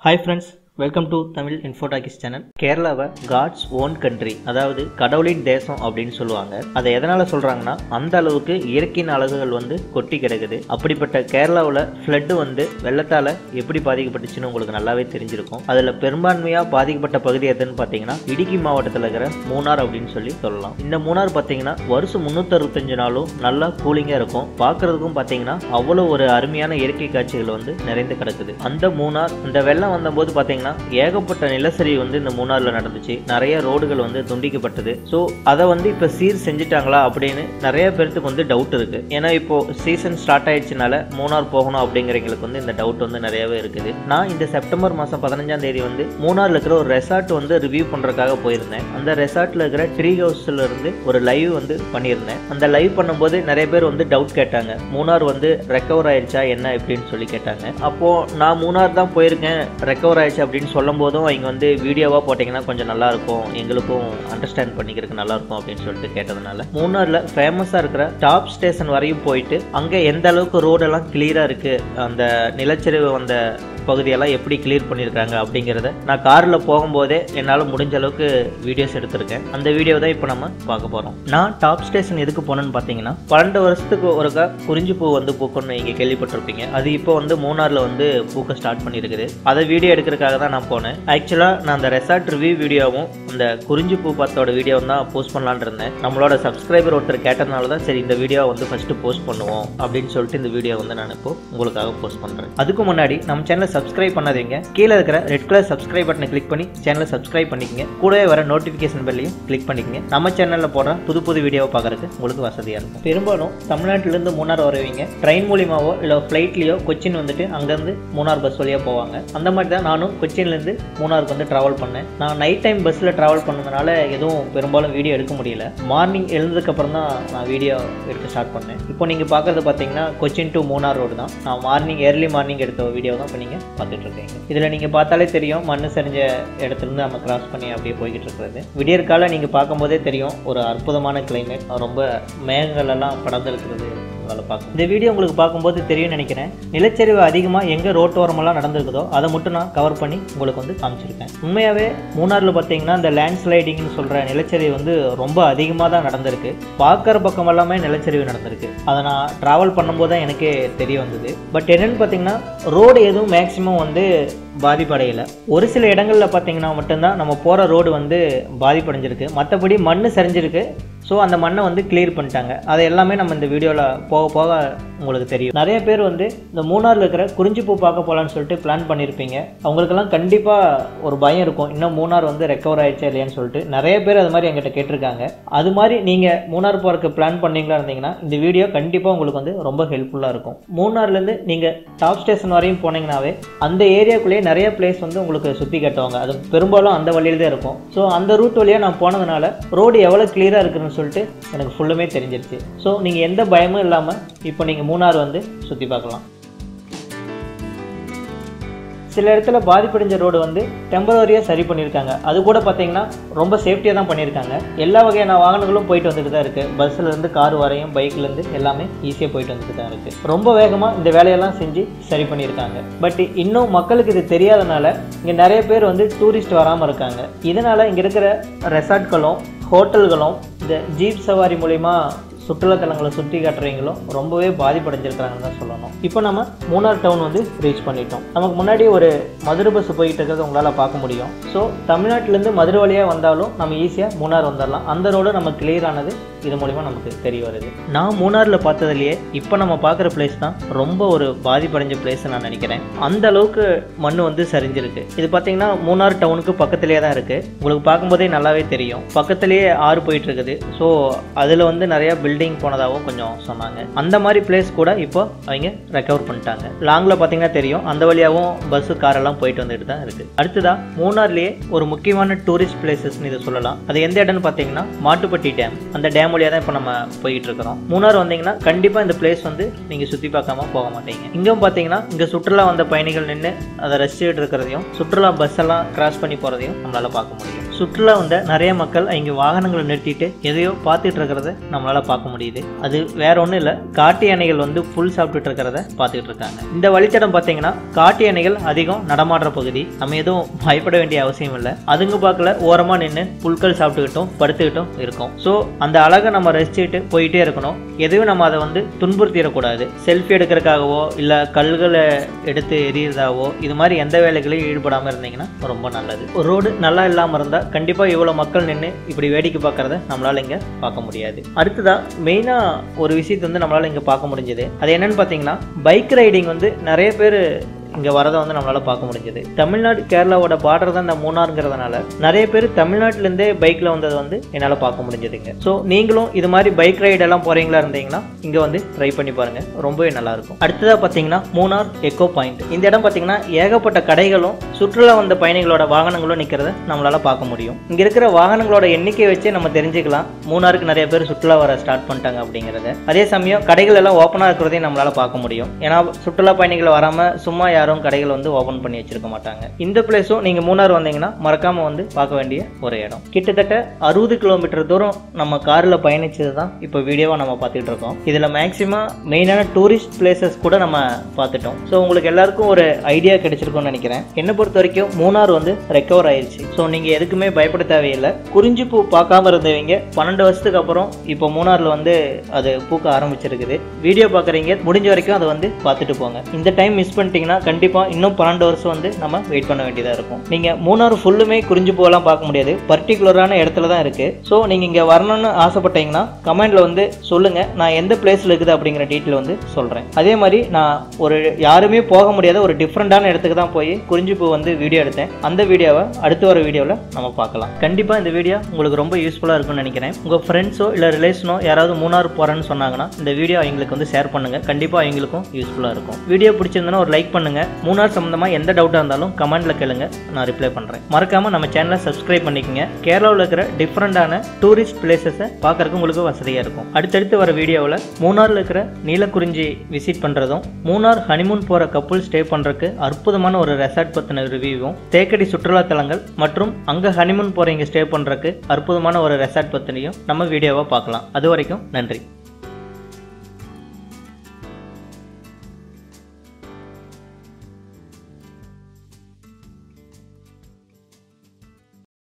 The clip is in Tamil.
Hi friends, welcome to Tamil Infotakis channel. கேரளாவை God's own country, அதாவது கடவுளின் தேசம் அப்படின்னு சொல்லுவாங்க. அதை எதனால சொல்றாங்கன்னா அந்த அளவுக்கு இயற்கையின் அழகுகள் கொட்டி கிடக்குது. அப்படிப்பட்ட கேரளாவில் ஃப்ளட் வெள்ளத்தால எப்படி பாதிக்கப்பட்டுச்சுன்னு உங்களுக்கு நல்லாவே தெரிஞ்சிருக்கும். அதில் பெரும்பான்மையா பாதிக்கப்பட்ட பகுதி எதுன்னு பார்த்தீங்கன்னா இடுக்கி மாவட்டத்தில் இருக்கிற மூணார் அப்படின்னு சொல்லலாம். இந்த மூணார் பார்த்தீங்கன்னா வருஷம் 365 நாளும் நல்லா கூலிங்கா இருக்கும். பார்க்கறதுக்கும் பார்த்தீங்கன்னா அவ்வளோ ஒரு அருமையான இயற்கை காட்சிகள் நிறைந்து கிடக்குது. அந்த மூணார் இந்த வெள்ளம் வந்தபோது பார்த்தீங்கன்னா ஏகப்பட்ட நிலச்சரிவு இந்த மூணார்ல நடந்துச்சு. நிறைய ரோடுகள் துண்டிக்கப்பட்டது. ஸோ அதை இப்ப சீர் செஞ்சுட்டாங்களா அப்படின்னு நிறைய பேருக்கு டவுட் இருக்கு. ஏன்னா இப்போ சீசன் ஸ்டார்ட் ஆயிடுச்சுனால மூணார் போகணும் அப்படிங்கிறவங்களுக்கு இந்த டவுட் நிறையவே இருக்குது. நான் இந்த செப்டம்பர் மாசம் 15ஆம் தேதி மூணார்ல இருக்கிற ஒரு ரெசார்ட் ரிவ்யூ பண்றதுக்காக போயிருந்தேன். அந்த ரெசார்ட்ல இருக்கிற ட்ரீ ஹவுஸ்ல இருந்து ஒரு லைவ் பண்ணியிருந்தேன். அந்த லைவ் பண்ணும்போது நிறைய பேர் டவுட் கேட்டாங்க. மூணார் ரெக்கவர் ஆயிடுச்சா என்ன எப்படின்னு சொல்லி கேட்டாங்க. அப்போ நான் மூணார் தான் போயிருக்கேன், ரெக்கவர் ஆயிடுச்சு அப்படின்னு சொல்லும் போதும் இங்க வீடியோவா போட்டீங்கன்னா கொஞ்சம் நல்லா இருக்கும், எங்களுக்கும் அண்டர்ஸ்டாண்ட் பண்ணிக்கிறதுக்கு நல்லா இருக்கும் அப்படின்னு சொல்லிட்டு கேட்டதுனால மூணார்ல ஃபேமஸா இருக்கிற டாப் ஸ்டேஷன் வரையும் போயிட்டு அங்க எந்த அளவுக்கு ரோடெல்லாம் கிளியரா இருக்கு, அந்த நிலச்சரிவு வந்த பகுதியெல்லாம் எப்படி கிளியர் பண்ணியிருக்காங்க அப்படிங்கிறத நான் காரில் போகும்போதே என்னால் முடிஞ்ச அளவுக்கு வீடியோஸ் எடுத்திருக்கேன். அந்த வீடியோ தான் இப்போ நம்ம பார்க்க போகிறோம். நான் டாப் ஸ்டேஷன் எதுக்கு போனேன்னு பார்த்தீங்கன்னா 12 வருஷத்துக்கு ஒருக்கா குறிஞ்சி பூ பூக்கும்னு நீங்கள் கேள்விப்பட்டிருப்பீங்க. அது இப்போ மூணாரில் பூக்க ஸ்டார்ட் பண்ணியிருக்குது. அதை வீடியோ எடுக்கிறதுக்காக தான் நான் போனேன். ஆக்சுவலாக நான் அந்த ரெசார்ட் ரிவ்யூ வீடியோவும் அந்த குறிஞ்சி பூ பார்த்தோட வீடியோவும் தான் போஸ்ட் பண்ணலான்னு இருந்தேன். நம்மளோட சப்ஸ்கிரைபர் ஒருத்தர் கேட்டதுனால தான் சரி இந்த வீடியோ ஃபஸ்ட்டு போஸ்ட் பண்ணுவோம் அப்படின்னு சொல்லிட்டு இந்த வீடியோ நான் இப்போ உங்களுக்காக போஸ்ட் பண்ணுறேன். அதுக்கு முன்னாடி நம்ம சேனலை சப்ஸ்கிரைப் பண்ணாதீங்க. கீழே இருக்கிற ரெட் கலர் சப்ஸ்கிரைப் பட்டனை கிளிக் பண்ணி சேனலை சப்ஸ்கிரைப் பண்ணிக்கங்க. கூடவே வர நோட்டிஃபிகேஷன் பெல்லையும் கிளிக் பண்ணிக்கங்க. நம்ம சேனலில் போடுற புது வீடியோவை பார்க்கறதுக்கு உங்களுக்கு வசதியாக இருக்கும். பெரும்பாலும் தமிழ்நாட்டிலேருந்து மூணார் வருவீங்க ட்ரெயின் மூலியமாவோ இல்லை ஃப்ளைட்லேயோ கொச்சின் அங்கேருந்து மூணார் பஸ் வழியாக போவாங்க. அந்த மாதிரி தான் நானும் கொச்சின்லேருந்து மூணாருக்கு ட்ராவல் பண்ணேன். நான் நைட் டைம் பஸ்ஸில் ட்ராவல் பண்ணதுனால எதுவும் பெரும்பாலும் வீடியோ எடுக்க முடியல. மார்னிங் எழுந்ததுக்கப்புறம் தான் நான் வீடியோ எடுக்க ஸ்டார்ட் பண்ணேன். இப்போ நீங்கள் பார்க்குறது பார்த்தீங்கன்னா கொச்சின் டு மூணார் ரோடு தான். நான் ஏர்லி மார்னிங் எடுத்த வீடியோ தான் இப்போ நீங்கள் பார்த்துட்டு இருக்கீங்க. இதில் நீங்கள் பார்த்தாலே தெரியும் மண்ணு சரிஞ்ச இடத்துலேருந்து நம்ம கிராஸ் பண்ணி அப்படியே போய்கிட்டு இருக்கிறது. விடியற்கால நீங்கள் பார்க்கும்போதே தெரியும் ஒரு அற்புதமான கிளைமேட், ரொம்ப மேகங்கள் எல்லாம் படர்ந்து இருக்கிறது. இந்த வீடியோ உங்களுக்கு பார்க்கும்போது தெரியும் நினைக்கிறேன். நிலச்சரிவு அதிகமாக எங்கே ரோட்டோரமெல்லாம் நடந்திருக்குதோ அதை மட்டும் நான் கவர் பண்ணி உங்களுக்கு காமிச்சிருக்கேன். உண்மையாகவே மூணாரில் பார்த்தீங்கன்னா இந்த லேண்ட் ஸ்லைடிங்னு சொல்கிற நிலச்சரிவு ரொம்ப அதிகமாக தான் நடந்திருக்கு. பார்க்குற பக்கம் எல்லாமே நிலச்சரிவு நடந்திருக்கு. அதை நான் ட்ராவல் பண்ணும்போது தான் எனக்கே தெரிய வந்தது. பட் என்னென்னு பார்த்தீங்கன்னா ரோடு எதுவும் மேக்ஸிமம் பாதிப்படையலை. ஒரு சில இடங்களில் பார்த்தீங்கன்னா மட்டும்தான் நம்ம போகிற ரோடு பாதிப்படைஞ்சிருக்கு. மற்றபடி மண் சரிஞ்சிருக்கு. ஸோ அந்த மண்ணை கிளியர் பண்ணிட்டாங்க. அதை எல்லாமே நம்ம இந்த வீடியோவில் போக போக உங்களுக்கு தெரியும். நிறைய பேர் இந்த மூணாரில் இருக்கிற குறிஞ்சி பூ பார்க்க போகலான்னு சொல்லிட்டு பிளான் பண்ணியிருப்பீங்க. அவங்களுக்கெல்லாம் கண்டிப்பாக ஒரு பயம் இருக்கும், இன்னும் மூணார் ரெக்கவர் ஆயிடுச்சா இல்லையான்னு சொல்லிட்டு. நிறைய பேர் அது மாதிரி எங்கிட்ட கேட்டிருக்காங்க. அது மாதிரி நீங்கள் மூணார் போகிறதுக்கு பிளான் பண்ணீங்களா இருந்தீங்கன்னா இந்த வீடியோ கண்டிப்பாக உங்களுக்கு ரொம்ப ஹெல்ப்ஃபுல்லாக இருக்கும். மூணார்லேருந்து நீங்கள் டாப் ஸ்டேஷன் வரையும் போனீங்கன்னாவே அந்த ஏரியாக்குள்ளேயே நிறைய பிளேஸ் உங்களுக்கு சுற்றி காட்டுவாங்க. அது பெரும்பாலும் அந்த வழியில் தான் இருக்கும். ஸோ அந்த ரூட் வழியாக நான் போனதுனால ரோடு எவ்வளோ கிளியராக இருக்குன்னு சொல்லிட்டு எனக்கு ஃபுல்லுமே தெரிஞ்சிருச்சு. ஸோ நீங்கள் எந்த பயமும் இல்லாமல் இப்போ நீங்கள் மூணார் சுற்றி பார்க்கலாம். சில இடத்துல பாதிப்படைஞ்ச ரோடு டெம்பரரியாக சரி பண்ணியிருக்காங்க. அது கூட பார்த்தீங்கன்னா ரொம்ப சேஃப்டியாக தான் பண்ணியிருக்காங்க. எல்லா வகையான வாகனங்களும் போயிட்டு வந்துட்டு தான் இருக்குது. பஸ்ஸிலேருந்து கார் வரையும் பைக்லேருந்து எல்லாமே ஈஸியாக போயிட்டு வந்துட்டு தான் இருக்குது. ரொம்ப வேகமாக இந்த வேலையெல்லாம் செஞ்சு சரி பண்ணியிருக்காங்க. பட் இன்னும் மக்களுக்கு இது தெரியாதனால இங்கே நிறைய பேர் டூரிஸ்ட் வராமல் இருக்காங்க. இதனால் இங்கே இருக்கிற ரெசார்ட்களும் ஹோட்டல்களும் இந்த ஜீப் சவாரி மூலிமா சுற்றுலாத்தலங்களை சுற்றி காட்டுறவங்களும் ரொம்பவே பாதிப்படைஞ்சிருக்காங்கன்னு தான் சொல்லணும். இப்போ நம்ம மூணார் டவுன் ரீச் பண்ணிட்டோம். நமக்கு முன்னாடி ஒரு மதுரை பஸ் போயிட்டு இருக்கிறது உங்களால் பார்க்க முடியும். ஸோ தமிழ்நாட்டிலேருந்து மதுரை வழியாக வந்தாலும் நம்ம ஈஸியாக மூணார் வந்துடலாம். அந்த ரோடு நம்ம கிளியர் ஆனது இது மூலிமா நமக்கு தெரிய வருது. நான் மூணாரில் பார்த்ததுலேயே இப்போ நம்ம பார்க்குற பிளேஸ் தான் ரொம்ப ஒரு பாதிப்படைஞ்ச பிளேஸ் நான் நினைக்கிறேன். அந்த அளவுக்கு மண் சரிஞ்சிருக்கு. இது பார்த்தீங்கன்னா மூணார் டவுனுக்கு பக்கத்துலேயே தான் இருக்குது. உங்களுக்கு பார்க்கும்போதே நல்லாவே தெரியும். பக்கத்துலேயே ஆறு போயிட்டு இருக்குது. ஸோ அதில் நிறைய பில்டிங் போனதாகவும் கொஞ்சம் சொன்னாங்க. அந்த மாதிரி பிளேஸ் கூட இப்போ அவங்க ரெக்கவர் பண்ணிட்டாங்க. லாங்கில் பார்த்தீங்கன்னா தெரியும் அந்த வழியாகவும் பஸ்ஸு காரெல்லாம் போயிட்டு வந்துட்டு தான் இருக்குது. அடுத்ததாக மூணார்லேயே ஒரு முக்கியமான டூரிஸ்ட் பிளேசஸ்ன்னு இதை சொல்லலாம். அது எந்த இடம்னு பார்த்தீங்கன்னா மாட்டுப்பட்டி டேம். அந்த டேம் வழியாக தான் இப்போ நம்ம போயிட்டு இருக்கிறோம். மூணார் வந்தீங்கன்னா கண்டிப்பாக இந்த பிளேஸ் நீங்கள் சுற்றி பார்க்காம போக மாட்டீங்க. இங்கே பார்த்தீங்கன்னா இங்கே சுற்றுலா வந்த பயணிகள் நின்று அதை ரசிச்சுட்டு இருக்கிறதையும் சுற்றுலா பஸ் எல்லாம் கிராஸ் பண்ணி போகிறதையும் நம்மளால் பார்க்க முடியும். சுற்றுலா வந்த நிறைய மக்கள் இங்கே வாகனங்களை நிறுத்திட்டு எதையோ பார்த்துட்டு இருக்கிறத நம்மளால பார்க்க முடியுது. அது வேற ஒன்றும் இல்லை, காட்டு யானைகள் வந்து புல் சாப்பிட்டுட்டு இருக்கிறத பார்த்துட்டு இருக்காங்க. இந்த வழித்தடம் பார்த்தீங்கன்னா காட்டு யானைகள் அதிகம் நடமாடுற பகுதி. நம்ம எதுவும் பயப்பட வேண்டிய அவசியம் இல்லை. அதுங்க பார்க்கல ஓரமாக நின்று புல்கள் சாப்பிட்டுக்கிட்டும் படுத்துக்கிட்டும் இருக்கும். ஸோ அந்த அழகை நம்ம ரசிச்சுட்டு போயிட்டே இருக்கணும். எதையும் நம்ம அதை வந்து துன்புறுத்திடக்கூடாது. செல்ஃபி எடுக்கிறதுக்காகவோ இல்லை கல்களை எடுத்து எரியறதாவோ இது மாதிரி எந்த வேலைகளையும் ஈடுபடாமல் இருந்தீங்கன்னா ரொம்ப நல்லது. ஒரு ரோடு நல்லா இல்லாமல் இருந்தால் கண்டிப்பாக இவ்வளோ மக்கள் நின்று இப்படி வேடிக்கை பார்க்கறத நம்மளால இங்கே பார்க்க முடியாது. அடுத்ததா மெயினாக ஒரு விஷயத்தை வந்து நம்மளால இங்கே பார்க்க முடிஞ்சது. அது என்னன்னு பார்த்தீங்கன்னா பைக் ரைடிங் வந்து நிறைய பேர் இங்கே வரதை வந்து நம்மளால் பார்க்க முடிஞ்சது. தமிழ்நாடு கேரளாவோட பார்டர் தான் இந்த மூணாறுங்கிறதுனால நிறைய பேர் தமிழ்நாட்டிலேருந்தே பைக்கில் வந்தது வந்து என்னால் பார்க்க முடிஞ்சதுங்க. ஸோ நீங்களும் இது மாதிரி பைக் ரைடெல்லாம் போகிறீங்களா இருந்தீங்கன்னா இங்கே வந்து ட்ரை பண்ணி பாருங்கள், ரொம்பவே நல்லாயிருக்கும். அடுத்ததாக பார்த்தீங்கன்னா மூணார் எக்கோ பாயிண்ட். இந்த இடம் பார்த்தீங்கன்னா ஏகப்பட்ட கடைகளும் சுற்றுலா வந்த பயணிகளோட வாகனங்களும் நிற்கிறத நம்மளால் பார்க்க முடியும். இங்கே இருக்கிற வாகனங்களோட எண்ணிக்கையை வச்சு நம்ம தெரிஞ்சுக்கலாம் மூணாருக்கு நிறைய பேர் சுற்றுலா வர ஸ்டார்ட் பண்ணிட்டாங்க அப்படிங்கிறத. அதே சமயம் கடைகள் எல்லாம் ஓப்பனாக இருக்கிறதையும் நம்மளால் பார்க்க முடியும். ஏன்னா சுற்றுலா பயணிகள் வராமல் சும்மா கடைகள் வந்து ஓபன் பண்ணி வச்சிருக்க மாட்டாங்க. இந்த பிளேஸும் நீங்க மூணார் வந்தீங்கன்னா மறக்காம வந்து பார்க்க வேண்டிய ஒரு இடம். கிட்டத்தட்ட 60 கிலோமீட்டர் தூரம் நம்ம கார்ல பயணிச்சது தான் இப்போ வீடியோவா நம்ம பார்த்துட்டு இருக்கோம். இதுல மேக்சிமம் மெயினான டூரிஸ்ட் பிளேசஸ் கூட நம்ம பார்த்துட்டோம். ஸோ உங்களுக்கு எல்லாருக்கும் ஒரு ஐடியா கிடைச்சிருக்கும்னு நினைக்கிறேன். என்னை பொறுத்த வரைக்கும் மூணார் வந்து ரெக்கவர் ஆயிடுச்சு. ஸோ நீங்க எதுக்குமே பயப்பட தேவையில்லை. குறிஞ்சி பூ பார்க்காம இருந்தவங்க 12 வருஷத்துக்கு அப்புறம் இப்போ மூணார்ல வந்து அது பூக்க ஆரம்பிச்சிருக்குது. வீடியோ பார்க்குறீங்க முடிஞ்ச வரைக்கும் அதை வந்து பார்த்துட்டு போங்க. இந்த டைம் மிஸ் பண்ணிட்டீங்கன்னா கண்டிப்பாக இன்னும் 12 வருஷம் வந்து நம்ம வெயிட் பண்ண வேண்டியதாக இருக்கும். நீங்கள் மூணாறு ஃபுல்லுமே குறிஞ்சி பூவெல்லாம் பார்க்க முடியாது, பர்டிகுலரான இடத்துல தான் இருக்குது. ஸோ நீங்கள் இங்கே வரணும்னு ஆசைப்பட்டீங்கன்னா கமெண்டில் வந்து சொல்லுங்கள், நான் எந்த பிளேஸில் இருக்குது அப்படிங்கிற டீட்டெயில் வந்து சொல்கிறேன். அதே மாதிரி நான் ஒரு யாருமே போக முடியாத ஒரு டிஃப்ரெண்ட்டான இடத்துக்கு தான் போய் குறிஞ்சி பூ வந்து வீடியோ எடுத்தேன். அந்த வீடியோவை அடுத்து வர வீடியோவில் நம்ம பார்க்கலாம். கண்டிப்பாக இந்த வீடியோ உங்களுக்கு ரொம்ப யூஸ்ஃபுல்லாக இருக்கும்னு நினைக்கிறேன். உங்கள் ஃப்ரெண்ட்ஸோ இல்லை ரிலேஷனோ யாராவது மூணாறு போகிறேன்னு சொன்னாங்கன்னா இந்த வீடியோ அவங்களுக்கு வந்து ஷேர் பண்ணுங்கள். கண்டிப்பாக அவங்களுக்கும் யூஸ்ஃபுல்லாக இருக்கும். வீடியோ பிடிச்சிருந்தனா ஒரு லைக் பண்ணுங்கள். மூணார் சம்பந்தமாக எந்த டவுட்டாக இருந்தாலும் கமெண்ட்ல கேளுங்க, நான் ரிப்ளை பண்ணுறேன். மறக்காம நம்ம சேனலை சப்ஸ்கிரைப் பண்ணிக்கோங்க. கேரளாவில் இருக்கிற டிஃப்ரெண்டான டூரிஸ்ட் பிளேசஸை பார்க்கறதுக்கு உங்களுக்கு வசதியாக இருக்கும். அடுத்தடுத்து வர வீடியோவில் மூணாரில் இருக்கிற நீலக்குறிஞ்சி விசிட் பண்ணுறதும், மூணார் ஹனிமூன் போகிற கப்புள் ஸ்டே பண்ணுறதுக்கு அற்புதமான ஒரு ரெசார்ட் பற்றின ரிவ்யூவும், தேக்கடி சுற்றுலாத்தலங்கள் மற்றும் அங்கே ஹனிமூன் போகிறவங்க ஸ்டே பண்ணுறதுக்கு அற்புதமான ஒரு ரெசார்ட் பற்றினையும் நம்ம வீடியோவாக பார்க்கலாம். அது வரைக்கும் நன்றி.